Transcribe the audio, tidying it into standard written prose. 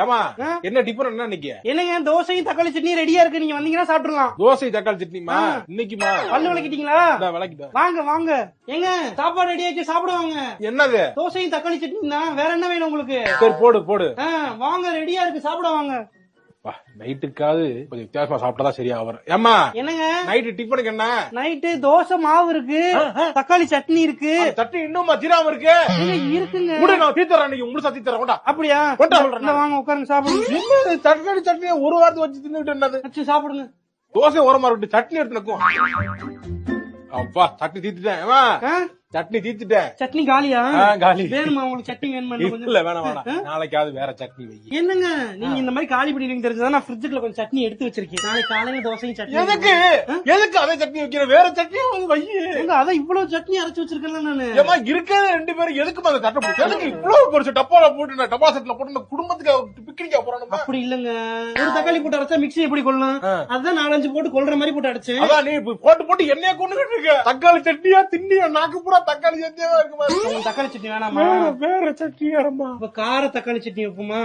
ஏமா என்ன டிஃபன் என்ன இன்னைக்கு? என்னங்க தோசையும் தக்காளி சட்னி ரெடியா இருக்கு, நீங்க வந்தீங்கன்னா சாப்பிடலாம். தோசை தக்காளி சட்னிமா இன்னைக்குமா? பல்லு விளக்கிட்டீங்களா? விளக்கிட்டேன். வாங்க வாங்க, எங்க சாப்பாடு ரெடி ஆச்சு, சாப்பிடுவாங்க. என்னது? தோசையும் தக்காளி சட்னி தான், வேற என்ன வேணும் உங்களுக்கு? சரி போடு போடு. வாங்க ரெடியா இருக்கு, சாப்பிடுவாங்க. நைட்டுக்காவது கொஞ்சம் வித்தியாசமா சாப்பிட்டா சரியா வரும். ஏமா என்னங்க நைட்டு டிஃபனுக்கு என்ன? நைட்டு தோசை மாவு இருக்கு, தக்காளி சட்னி இருக்கு. சட்னி இன்னும் தீராம இருக்கு. இருக்குங்க, நான் தீத்தரேன், இன்னைக்கு உங்களுக்கு சத்தி தரேன். அப்படியா? வாங்க உட்காருங்க, சாப்பிடுங்க. தக்காளி சட்னியை ஒரு வாரத்தை வச்சு தின்னுட்டு என்னது? சாப்பிடுங்க. தோசை ஓரமா இருக்கு, சட்னி எடுத்து நக்கும். அப்பா சட்னி தீத்துட்டேன். சட்னி தீத்துட்டேன். சட்னி காலியா? காலி. வேணுமா உங்களுக்கு சட்னி? வேணுமா? இல்ல வேணாம் வேணாம், நாளைக்காவது வேற சட்னி வை. என்னங்க நீங்க இந்த மாதிரி காலி பண்ணிடுவீங்க தெரிஞ்சதா நான் ஃப்ரிட்ஜுக்குள்ள கொஞ்சம் சட்னி எடுத்து வச்சிருக்கேன். நாளைக்கு காலையில தோசையும் சட்னி. எதுக்கு எதுக்கு அதே சட்னி வைக்கிற? வேற சட்னி வை. அதான் இவ்வளவு சட்னி அரைச்சு வச்சிருக்கேன்ல நானு. ஏமா இருக்கிறது 2 பேரும் எதுக்கு அந்த சட்டை போட்டு? எதுக்கு இவ்வளவு பெருசு டப்பால போட்டு டப்பா செட்ல போட்டு குடும்பத்துக்கு பிக்னிக்கா போறோம்? அப்படி இல்லங்க, ஒரு தக்காளி போட்டு அரைச்சா மிக்ஸி எப்படி கொள்ளலாம்? அதான் 4-5 போட்டு கொல்ற மாதிரி போட்டு அரைச்சேன். அதான் நீ போட்டு போட்டு என்னைய கொண்டுகிட்டு இருக்க. தக்காளி சட்னியா தின்னியா? நாக்கு பூரா தக்காளி சட்னியா இருக்கு மாதிரி. தக்காளி சட்னி வேணாமா? வேற சட்னி வேறமா? கார தக்காளி சட்னி வைப்போமா?